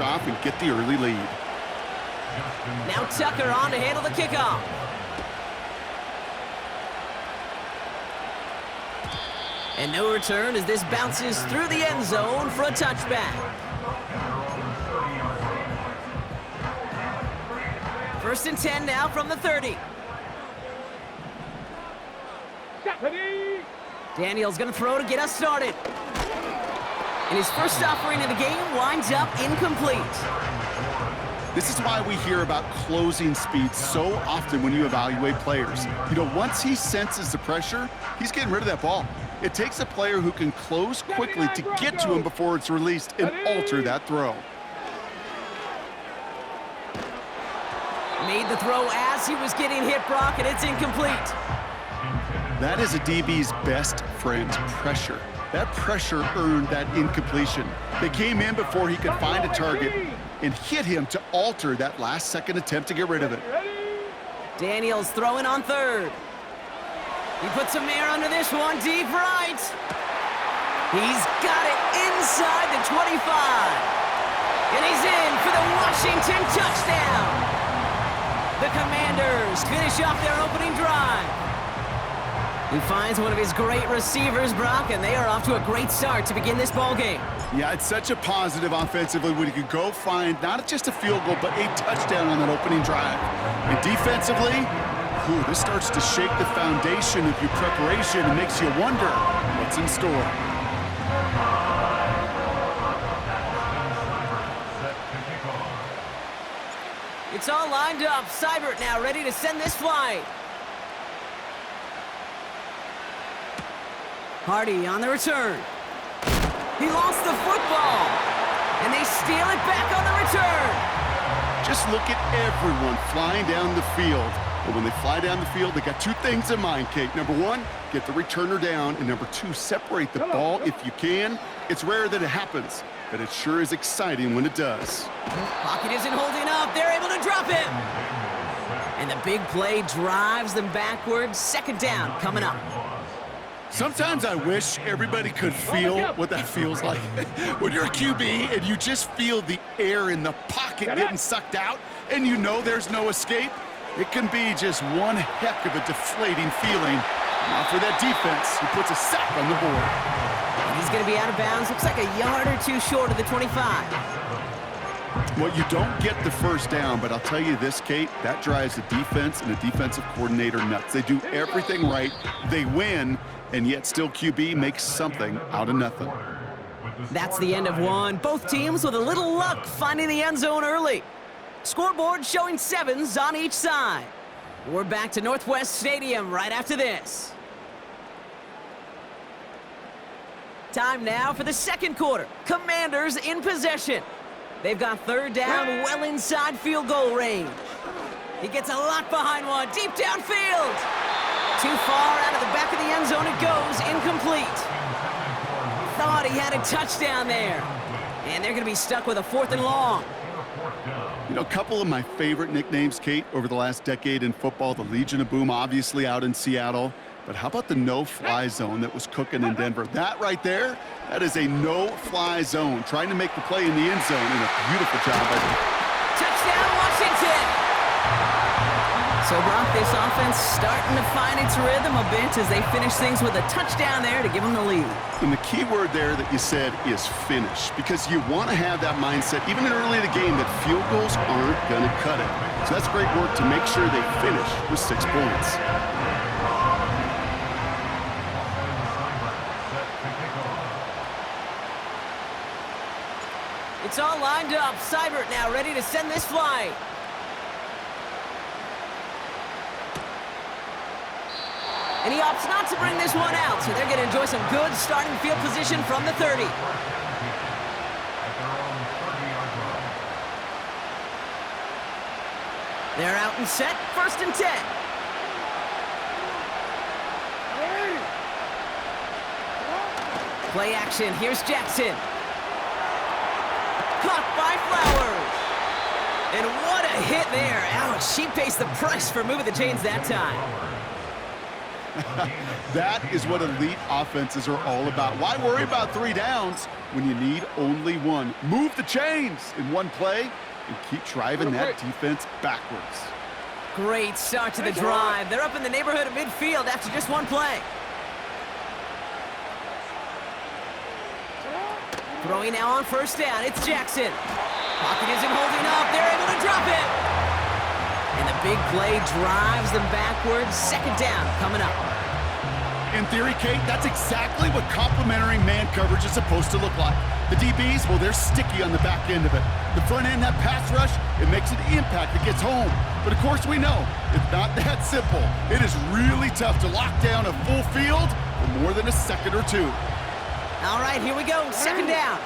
off and get the early lead. Now Tucker on to handle the kickoff. And no return as this bounces through the end zone for a touchback. First and 10 now from the 30. Daniels going to throw to get us started. And his first offering of the game winds up incomplete. This is why we hear about closing speed so often when you evaluate players. You know, once he senses the pressure, he's getting rid of that ball. It takes a player who can close quickly to get to him before it's released and alter that throw. Made the throw as he was getting hit, Brock, and it's incomplete. That is a DB's best friend, pressure. That pressure earned that incompletion. They came in before he could find a target and hit him to alter that last-second attempt to get rid of it. Daniels throwing on third. He puts some air under this one, deep right. He's got it inside the 25. And he's in for the Washington touchdown. The Commanders finish off their opening drive. He finds one of his great receivers, Brock, and they are off to a great start to begin this ball game. Yeah, it's such a positive offensively when he could go find not just a field goal, but a touchdown on that opening drive. And defensively, this starts to shake the foundation of your preparation and makes you wonder what's in store. It's all lined up. Seibert now ready to send this flight. Hardy on the return. He lost the football, and they steal it back on the return. Just look at everyone flying down the field. And when they fly down the field, they got two things in mind, Kate. Number one, get the returner down, and number two, separate the ball if you can. It's rare that it happens, but it sure is exciting when it does. Pocket isn't holding up. They're able to drop him. And the big play drives them backwards. Second down coming up. Sometimes I wish everybody could feel what that feels like. When you're a QB and you just feel the air in the pocket getting sucked out and you know there's no escape, it can be just one heck of a deflating feeling. Now for that defense, who puts a sack on the board. He's going to be out of bounds. Looks like a yard or two short of the 25. Well, you don't get the first down, but I'll tell you this, Kate, that drives the defense and the defensive coordinator nuts. They do everything right. They win. And yet still QB makes something out of nothing. That's the end of one. Both teams with a little luck finding the end zone early. Scoreboard showing 7s on each side. We're back to Northwest Stadium right after this. Time now for the second quarter. Commanders in possession. They've got third down well inside field goal range. He gets a lot behind one, deep downfield. Too far out of the back of the end zone it goes, incomplete. Thought he had a touchdown there. And they're going to be stuck with a 4th and long. You know, a couple of my favorite nicknames, Kate, over the last decade in football, the Legion of Boom, obviously out in Seattle. But how about the no-fly zone that was cooking in Denver? That right there, that is a no-fly zone, trying to make the play in the end zone, and a beautiful job. Touchdown, Washington! So, Brock, this offense starting to find its rhythm a bit as they finish things with a touchdown there to give them the lead. And the key word there that you said is finish, because you want to have that mindset, even early in the game, that field goals aren't going to cut it. So that's great work to make sure they finish with 6 points. It's all lined up. Seibert now ready to send this flight. And he opts not to bring this one out, so they're going to enjoy some good starting field position from the 30. They're out and set, 1st and 10. Play action, here's Jackson. Caught by Flowers. And what a hit there. Ouch, she pays the price for moving the chains that time. That is what elite offenses are all about. Why worry about 3 downs when you need only 1? Move the chains in one play and keep driving that defense backwards. Great start to the drive. They're up in the neighborhood of midfield after just 1 play. Throwing now on first down. It's Jackson. Pocket isn't holding up. They're able to drop it. And the big play drives them backwards. Second down coming up. In theory, Kate, that's exactly what complementary man coverage is supposed to look like. The DBs, well, they're sticky on the back end of it. The front end, that pass rush, it makes an impact. It gets home. But of course we know, it's not that simple. It is really tough to lock down a full field for more than a second or 2. All right, here we go. Second down.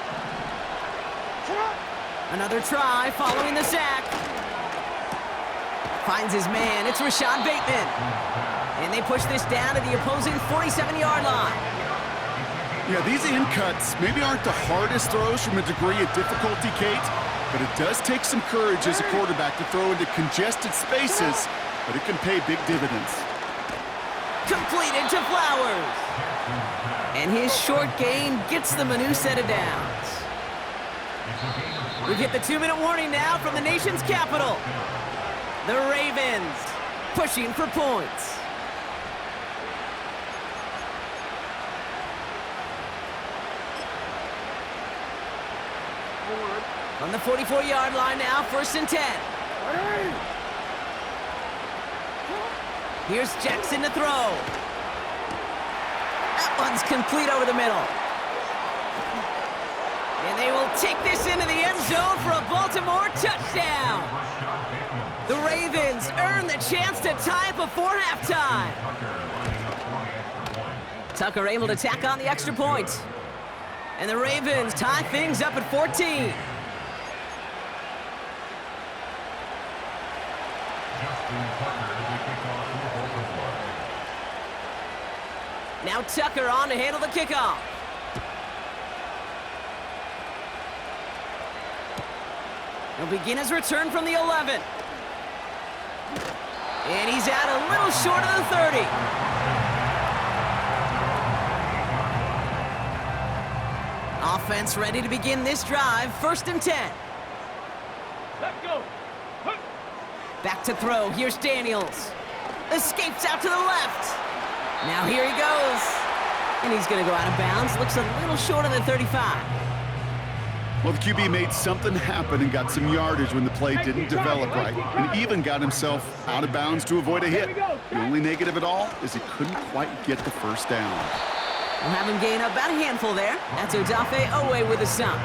Another try following the sack. Finds his man. It's Rashad Bateman. And they push this down to the opposing 47-yard line. Yeah, these in cuts maybe aren't the hardest throws from a degree of difficulty, Kate, but it does take some courage as a quarterback to throw into congested spaces, but it can pay big dividends. Completed to Flowers. And his short gain gets them a new set of downs. We get the 2-minute warning now from the nation's capital. The Ravens pushing for points. On the 44-yard line now, 1st and 10. Here's Jackson to throw. That one's complete over the middle. And they will take this into the end zone for a Baltimore touchdown. The Ravens earn the chance to tie it before halftime. Tucker able to tack on the extra point. And the Ravens tie things up at 14. Now Tucker on to handle the kickoff. He'll begin his return from the 11. And he's out a little short of the 30. Offense ready to begin this drive. 1st and 10. Let's go. Back to throw. Here's Daniels. Escapes out to the left. Now here he goes. And he's going to go out of bounds. Looks a little short of the 35. Well, the QB made something happen and got some yardage when the play didn't develop right, and even got himself out of bounds to avoid a hit. The only negative at all is he couldn't quite get the first down. We'll have him gain up about a handful there. That's Odafe Owe with a stop.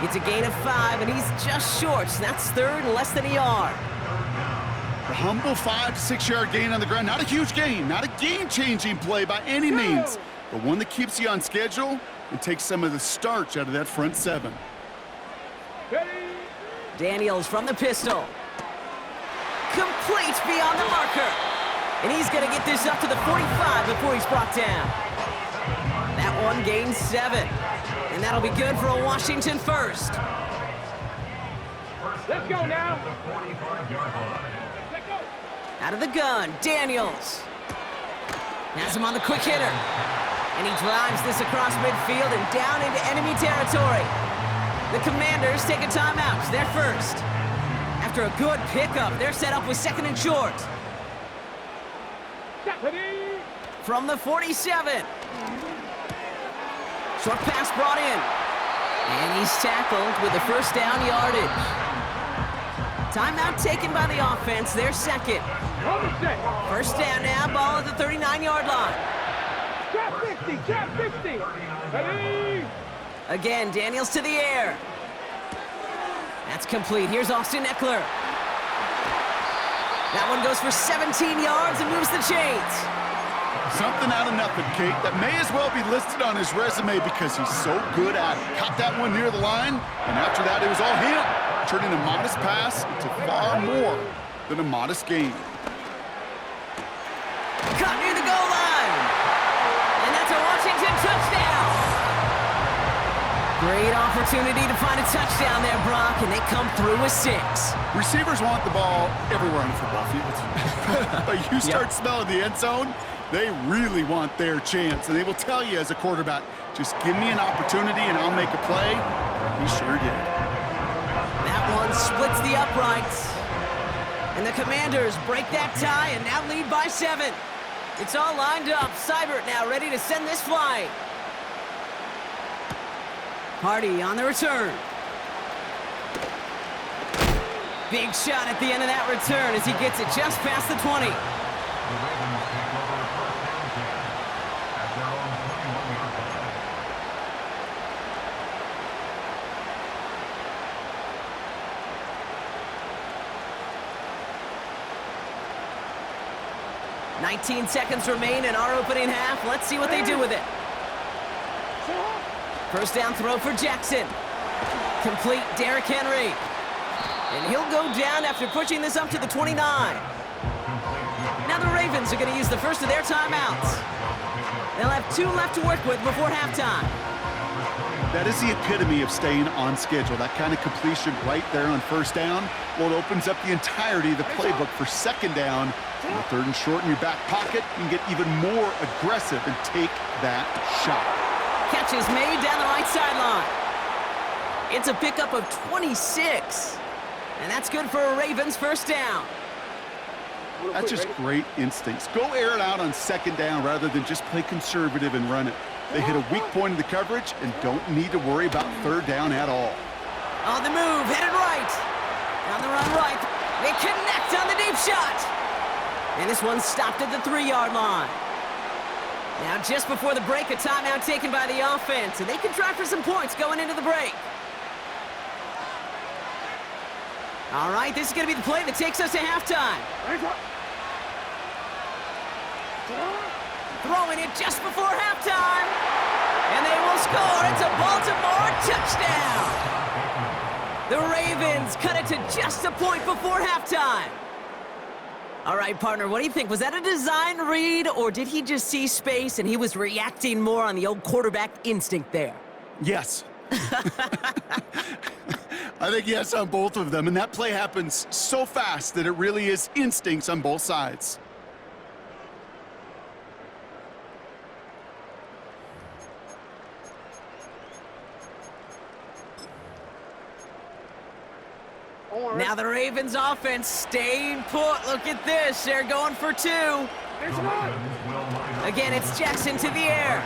It's a gain of 5, and he's just short. So that's 3rd and less than a yard. A humble 5 to 6 yard gain on the ground. Not a huge gain, not a game-changing play by any means, but one that keeps you on schedule and takes some of the starch out of that front 7. Daniels from the pistol. Complete beyond the marker. And he's going to get this up to the 45 before he's brought down. That one gains 7. And that'll be good for a Washington first. Let's go now. Out of the gun, Daniels. Has him on the quick hitter. And he drives this across midfield and down into enemy territory. The Commanders take a timeout. They're first. After a good pickup, they're set up with 2nd and short. From the 47. Short pass brought in. And he's tackled with the 1st down yardage. Timeout taken by the offense, their 2nd. 1st down now, ball at the 39-yard line. Trap 60. Ready? Again, Daniels to the air. That's complete. Here's Austin Eckler. That one goes for 17 yards and moves the chains. Something out of nothing, Kate, that may as well be listed on his resume because he's so good at it. Caught that one near the line, and after that, it was all him, turning a modest pass into far more than a modest gain. Caught near the goal line. And that's a Washington touchdown. Great opportunity to find a touchdown there, Brock. Can they come through with 6? Receivers want the ball everywhere on the football field. But you start smelling the end zone, they really want their chance. And they will tell you as a quarterback, just give me an opportunity and I'll make a play. He sure did. That one splits the uprights. And the Commanders break that tie and now lead by 7. It's all lined up. Seibert now ready to send this flight. Hardy on the return. Big shot at the end of that return as he gets it just past the 20. "19 seconds remain in our opening half. Let's see what they do with it. First down throw for Jackson. Complete Derrick Henry. And he'll go down after pushing this up to the 29. Now the Ravens are going to use the first of their timeouts. They'll have 2 left to work with before halftime. That is the epitome of staying on schedule. That kind of completion right there on first down. Well, it opens up the entirety of the playbook for second down. On the 3rd and short in your back pocket, you can get even more aggressive and take that shot. Catch is made down the right sideline. It's a pickup of 26. And that's good for a Ravens first down. That's just great instincts. Go air it out on second down rather than just play conservative and run it. They hit a weak point in the coverage and don't need to worry about third down at all. On the move, headed right. On the run right. They connect on the deep shot. And this one's stopped at the 3-yard line. Now just before the break, a timeout taken by the offense, and they can try for some points going into the break. All right, this is going to be the play that takes us to halftime. Throwing it just before halftime. And they will score. It's a Baltimore touchdown. The Ravens cut it to just a point before halftime. All right, partner, what do you think? Was that a design read, or did he just see space and he was reacting more on the old quarterback instinct there? Yes. I think yes on both of them, and that play happens so fast that it really is instincts on both sides. Now the Ravens offense staying put. Look at this. They're going for 2. Again, it's Jackson to the air.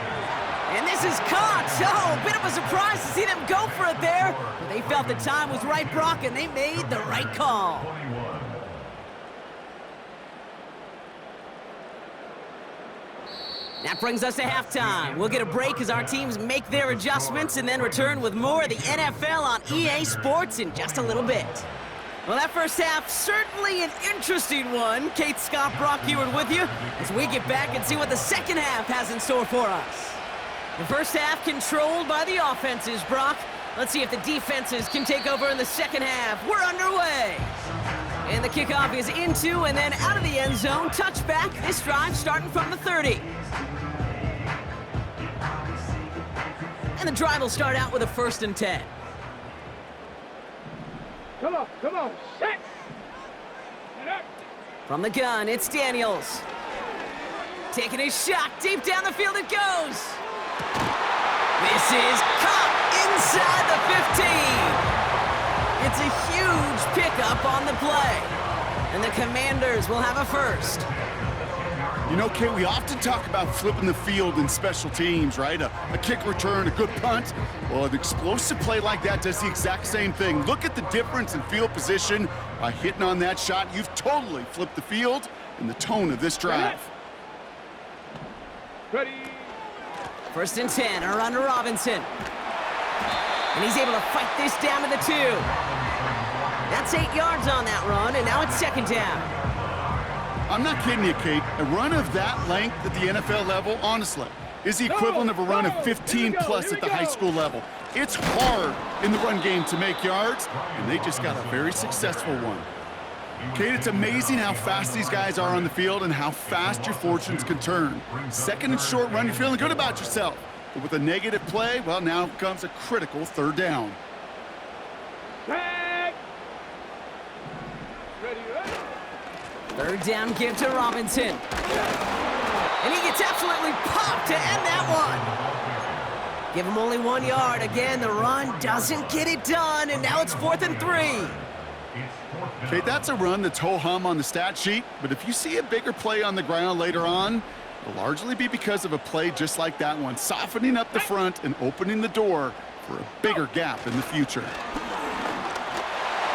And this is caught. Oh, a bit of a surprise to see them go for it there. But they felt the time was right, Brock, and they made the right call. That brings us to halftime. We'll get a break as our teams make their adjustments and then return with more of the NFL on EA Sports in just a little bit. Well, that first half, certainly an interesting one. Kate, Scott, Brock Ewart with you as we get back and see what the second half has in store for us. The first half controlled by the offenses, Brock. Let's see if the defenses can take over in the second half. We're underway. And the kickoff is into and then out of the end zone. Touchback, this drive starting from the 30. And the drive will start out with a 1st and 10. Come on, set. Get up. From the gun, it's Daniels. Taking his shot, deep down the field it goes. This is caught inside the 15. It's a huge pickup on the play. And the Commanders will have a first. You know, Kate, we often talk about flipping the field in special teams, right? A kick return, a good punt. Well, an explosive play like that does the exact same thing. Look at the difference in field position. By hitting on that shot, you've totally flipped the field and the tone of this drive. Ready. 1st and 10, a run to Robinson. And he's able to fight this down to the 2. That's 8 yards on that run, and now it's 2nd down. I'm not kidding you, Kate. A run of that length at the NFL level, honestly, is the equivalent of a run of 15 plus at the high school level. It's hard in the run game to make yards, and they just got a very successful one. Kate, it's amazing how fast these guys are on the field and how fast your fortunes can turn. 2nd and short run, you're feeling good about yourself. But with a negative play, well, now comes a critical 3rd down. Hey! Third down give to Robinson. And he gets absolutely popped to end that one. Give him only 1 yard. Again, the run doesn't get it done, and now it's 4th and 3. Okay, that's a run that's ho-hum on the stat sheet, but if you see a bigger play on the ground later on, it'll largely be because of a play just like that one, softening up the front and opening the door for a bigger gap in the future.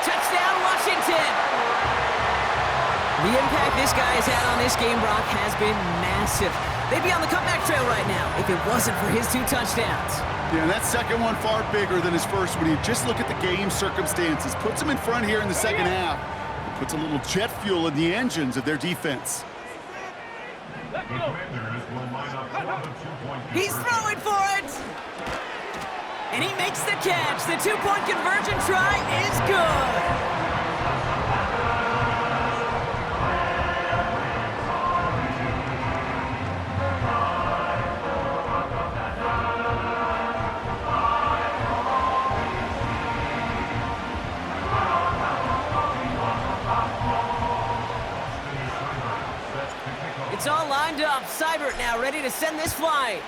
Touchdown, Washington! The impact this guy has had on this game, Brock, has been massive. They'd be on the comeback trail right now if it wasn't for his 2 touchdowns. Yeah, that second one far bigger than his first when you just look at the game circumstances. Puts him in front here in the second half. It puts a little jet fuel in the engines of their defense. He's throwing for it! And he makes the catch. The 2-point conversion try is good. It's all lined up. Seibert now ready to send this flight.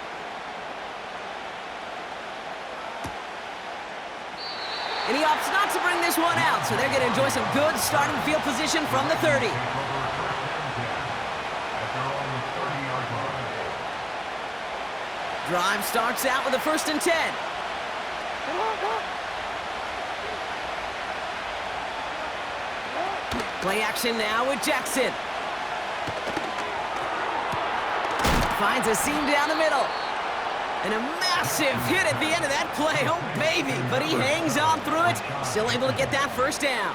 And he opts not to bring this one out, so they're going to enjoy some good starting field position from the 30. Drive starts out with a 1st and 10. Play action now with Jackson. Finds a seam down the middle. And a massive hit at the end of that play. Oh, baby. But he hangs on through it. Still able to get that 1st down.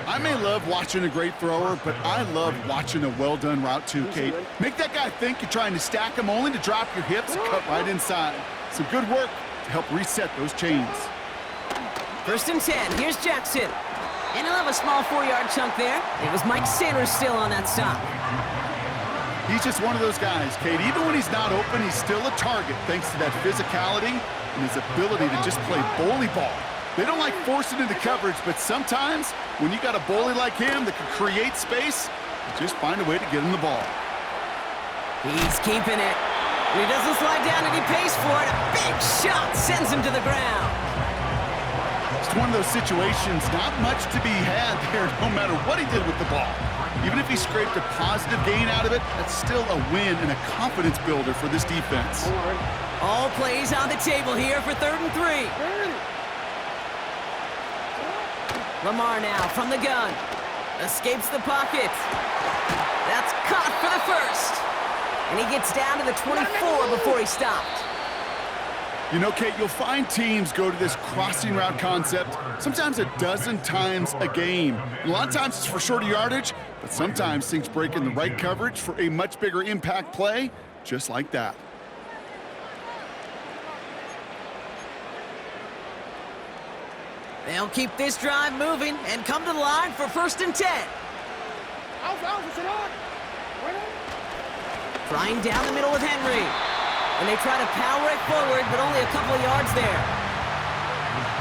I may love watching a great thrower, but I love watching a well-done route too, Kate. Make that guy think you're trying to stack him only to drop your hips and cut right inside. Some good work to help reset those chains. 1st and 10. Here's Jackson. And he'll have a small 4-yard chunk there. It was Mike Sanders still on that stop. He's just one of those guys, Kate. Even when he's not open, he's still a target thanks to that physicality and his ability to just play bully ball. They don't like forcing into coverage, but sometimes when you got a bully like him that can create space, you just find a way to get him the ball. He's keeping it. He doesn't slide down and he pays for it. A big shot sends him to the ground. It's one of those situations, not much to be had there no matter what he did with the ball. Even if he scraped a positive gain out of it, that's still a win and a confidence builder for this defense. All plays on the table here for 3rd and 3. Lamar now from the gun. Escapes the pocket. That's caught for the 1st. And he gets down to the 24 before he stopped. You know, Kate, you'll find teams go to this crossing route concept sometimes a dozen times a game. A lot of times it's for shorter yardage, but sometimes things break in the right coverage for a much bigger impact play, just like that. They'll keep this drive moving and come to the line for 1st and 10. Trying down the middle with Henry. And they try to power it forward, but only a couple of yards there.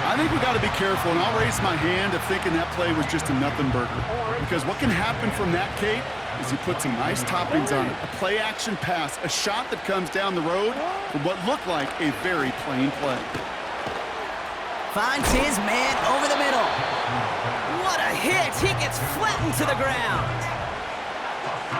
I think we got to be careful, and I'll raise my hand of thinking that play was just a nothing burger. Because what can happen from that, Kate, is you put some nice toppings on it. A play-action pass, a shot that comes down the road from what looked like a very plain play. Finds his man over the middle. What a hit! He gets flattened to the ground.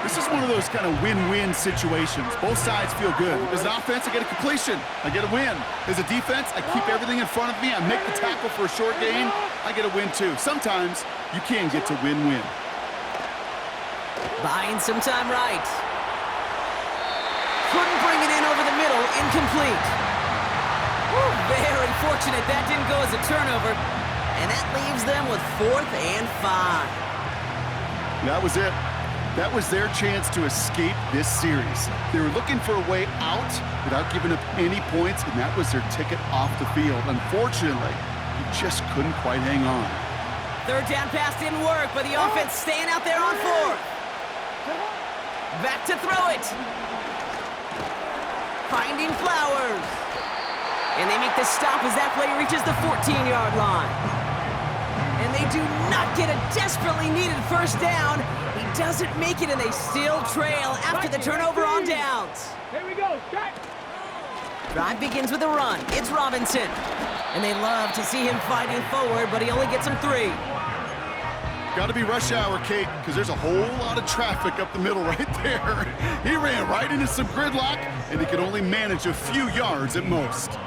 This is one of those kind of win-win situations. Both sides feel good. As an offense, I get a completion. I get a win. As a defense, I keep everything in front of me. I make the tackle for a short gain. I get a win, too. Sometimes you can get to win-win. Buying some time right. Couldn't bring it in over the middle. Incomplete. Woo, very fortunate that didn't go as a turnover. And that leaves them with 4th and 5. That was it. That was their chance to escape this series. They were looking for a way out without giving up any points, and that was their ticket off the field. Unfortunately, he just couldn't quite hang on. 3rd down pass didn't work, but the offense staying out there on 4th. Back to throw it. Finding Flowers. And they make the stop as that play reaches the 14-yard line. And they do not get a desperately needed first down. He doesn't make it, and they still trail after the turnover on downs. Here we go, set. Drive begins with a run. It's Robinson. And they love to see him fighting forward, but he only gets him 3. Got to be rush hour, Kate, because there's a whole lot of traffic up the middle right there. He ran right into some gridlock, and he could only manage a few yards at most.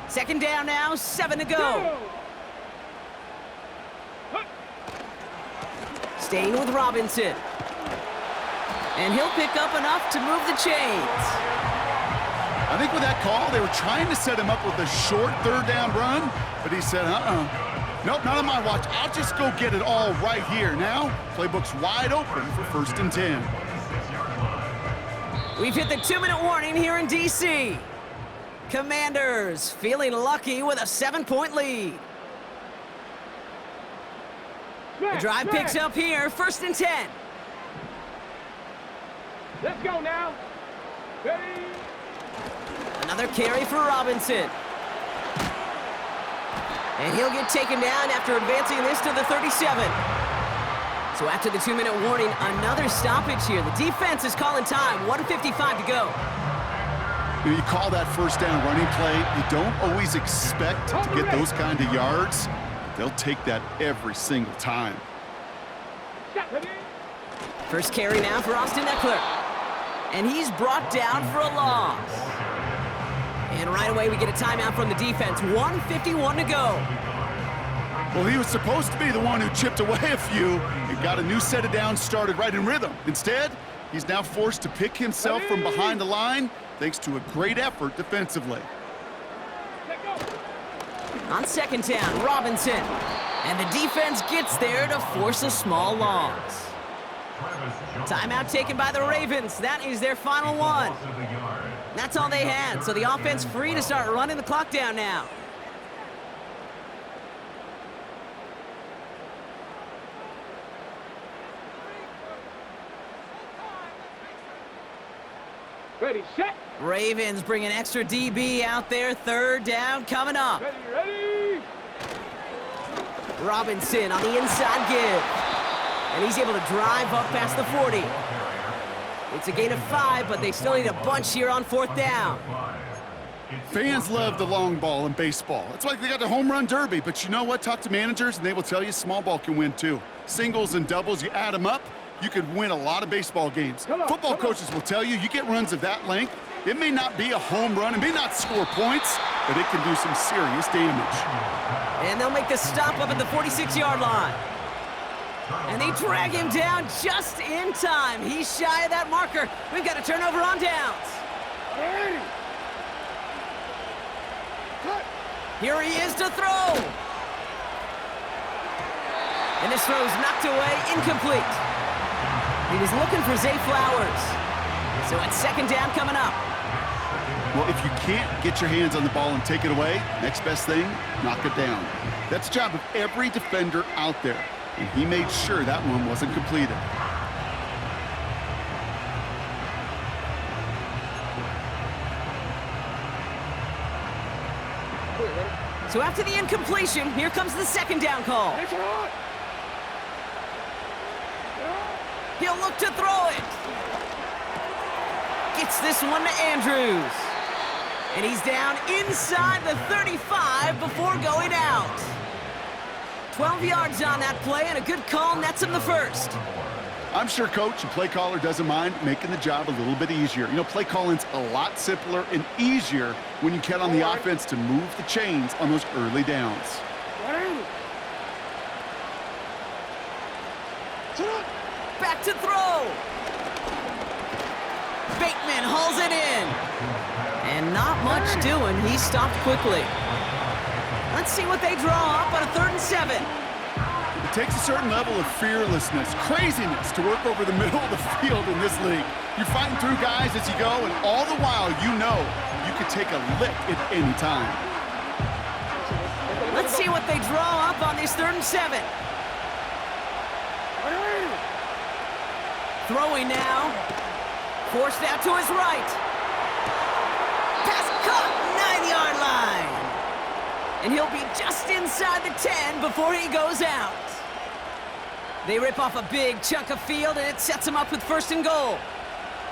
Second down now, 7 to go. Staying with Robinson. And he'll pick up enough to move the chains. I think with that call, they were trying to set him up with a short third down run, but he said, nope, not on my watch. I'll just go get it all right here. Now, playbook's wide open for 1st and 10. We've hit the 2-minute warning here in D.C. Commanders feeling lucky with a 7-point lead. The drive picks up here, 1st and 10. Let's go now. Ready? Another carry for Robinson. And he'll get taken down after advancing this to the 37. So after the 2-minute warning, another stoppage here. The defense is calling time, 1:55 to go. You call that first down running play, you don't always expect to get those kind of yards. They'll take that every single time. First carry now for Austin Eckler. And he's brought down for a loss. And right away we get a timeout from the defense. 1:51 to go. Well, he was supposed to be the one who chipped away a few and got a new set of downs started right in rhythm. Instead, he's now forced to pick himself from behind the line thanks to a great effort defensively. On second down, Robinson. And the defense gets there to force a small loss. Timeout taken by the Ravens. That is their final one. That's all they had, so the offense free to start running the clock down now. Ready, set. Ravens bring an extra DB out there. Third down coming up. Ready. Robinson on the inside give. And he's able to drive up past the 40. It's a gain of 5, but they still need a bunch here on 4th down. Fans love the long ball in baseball. That's why they got the home run derby. But you know what? Talk to managers, and they will tell you small ball can win too. Singles and doubles, you add them up, you could win a lot of baseball games. Football coaches will tell you, you get runs of that length, it may not be a home run, it may not score points, but it can do some serious damage. And they'll make the stop up at the 46-yard line. And they drag him down just in time. He's shy of that marker. We've got a turnover on downs. Here he is to throw. And this throw's knocked away, incomplete. He was looking for Zay Flowers. So it's second down coming up. Well, if you can't get your hands on the ball and take it away, next best thing, knock it down. That's the job of every defender out there. And he made sure that one wasn't completed. So after the incompletion, here comes the second down call. He'll look to throw it. Gets this one to Andrews. And he's down inside the 35 before going out. 12 yards on that play, and a good call nets him the first. I'm sure coach and play caller doesn't mind making the job a little bit easier. You know, play calling's a lot simpler and easier when you count on the offense to move the chains on those early downs. Back to throw. Bateman hauls it in. And not much doing. He stopped quickly. Let's see what they draw up on a 3rd and 7. It takes a certain level of fearlessness, craziness to work over the middle of the field in this league. You're fighting through guys as you go, and all the while you know you could take a lick at any time. Let's see what they draw up on this 3rd and 7. Throwing now. Forced out to his right. Pass caught, 9-yard line. And he'll be just inside the 10 before he goes out. They rip off a big chunk of field, and it sets them up with 1st and goal.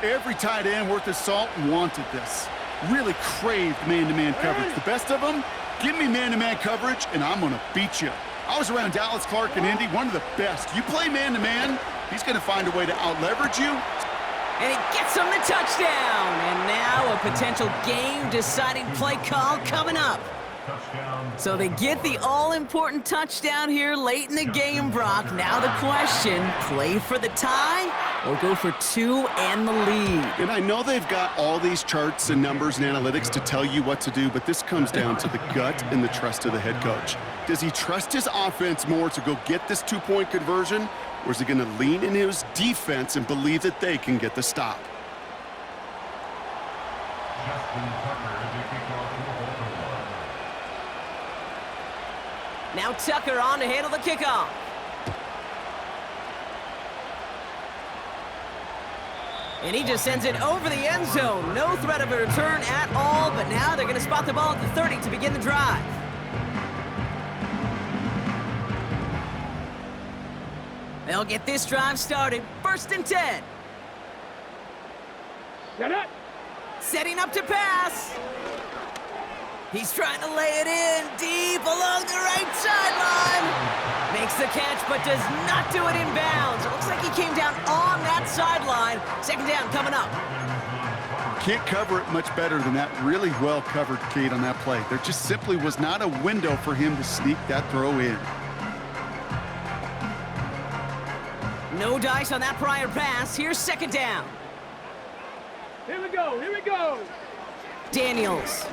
Every tight end worth his salt wanted this. Really craved man-to-man coverage. The best of them, give me man-to-man coverage, and I'm going to beat you. I was around Dallas Clark and Indy, one of the best. You play man-to-man, he's going to find a way to out-leverage you. And he gets him the touchdown. And now a potential game-deciding play call coming up. So they get the all-important touchdown here late in the game, Brock. Now the question, play for the tie or go for 2 and the lead? And I know they've got all these charts and numbers and analytics to tell you what to do, but this comes down to the gut and the trust of the head coach. Does he trust his offense more to go get this 2-point conversion, or is he going to lean into his defense and believe that they can get the stop? Now Tucker on to handle the kickoff. And he just sends it over the end zone. No threat of a return at all, but now they're going to spot the ball at the 30 to begin the drive. They'll get this drive started. 1st and 10. Set up. Setting up to pass. He's trying to lay it in deep along the right sideline. Makes the catch, but does not do it in bounds. It looks like he came down on that sideline. 2nd down coming up. Can't cover it much better than that really well-covered Kate on that play. There just simply was not a window for him to sneak that throw in. No dice on that prior pass. Here's 2nd down. Here we go. Here we go. Daniels.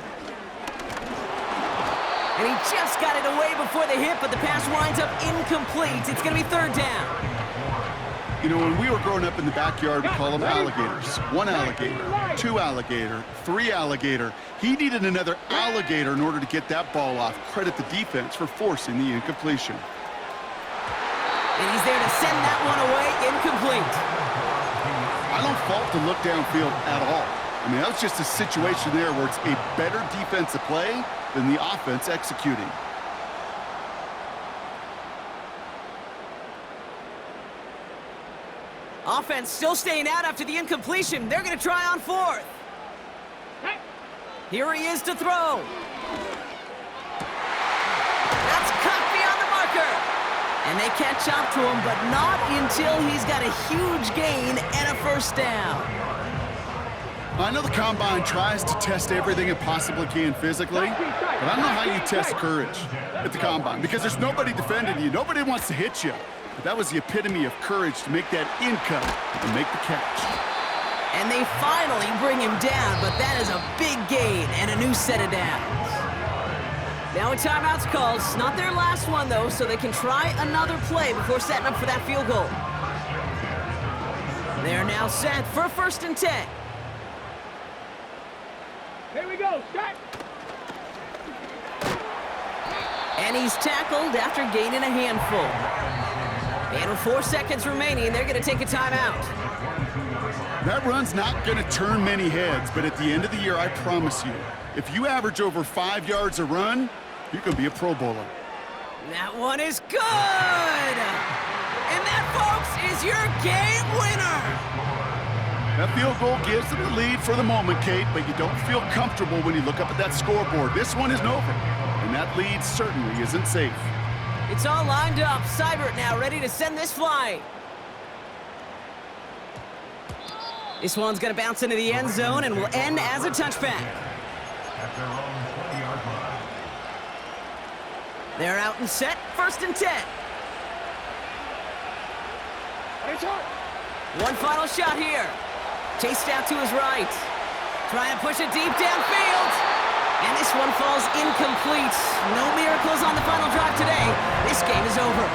And he just got it away before the hit, but the pass winds up incomplete. It's going to be 3rd down. You know, when we were growing up in the backyard, we call them alligators. 1 alligator, 2 alligator, 3 alligator. He needed another alligator in order to get that ball off. Credit the defense for forcing the incompletion. And he's there to send that one away, incomplete. I don't fault the look downfield at all. I mean, that was just a situation there where it's a better defensive play than the offense executing. Offense still staying out after the incompletion. They're going to try on 4th. Here he is to throw. That's cut beyond the marker. And they catch up to him, but not until he's got a huge gain and a 1st down. I know the Combine tries to test everything it possibly can physically, but I don't know how you test courage at the Combine, because there's nobody defending you. Nobody wants to hit you. But that was the epitome of courage to make that in cut and make the catch. And they finally bring him down, but that is a big gain and a new set of downs. Now a timeout's called. It's not their last one, though, so they can try another play before setting up for that field goal. They're now set for 1st and 10. Here we go. Start. And he's tackled after gaining a handful. And with 4 seconds remaining, they're going to take a timeout. That run's not going to turn many heads, but at the end of the year, I promise you, if you average over 5 yards a run, you can be a Pro Bowler. That one is good! And that, folks, is your game winner! That field goal gives them the lead for the moment, Kate, but you don't feel comfortable when you look up at that scoreboard. This one isn't over, and that lead certainly isn't safe. It's all lined up. Seibert now ready to send this flying. This one's going to bounce into the end zone and will end as a touchback. They're out and set. 1st and 10. One final shot here. Chased out to his right. Trying to push it deep downfield. And this one falls incomplete. No miracles on the final drive today. This game is over.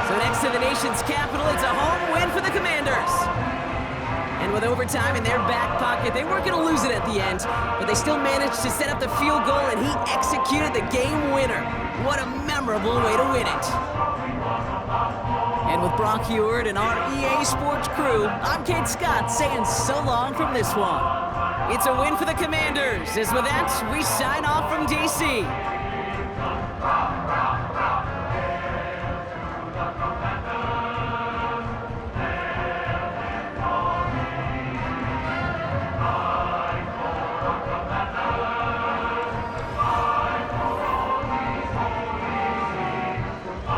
So next to the nation's capital, it's a home win for the Commanders. And with overtime in their back pocket, they weren't going to lose it at the end, but they still managed to set up the field goal, and he executed the game winner. What a memorable way to win it. And with Brock Huard and our EA Sports crew, I'm Kate Scott saying so long from this one. It's a win for the Commanders, as with that, we sign off from D.C.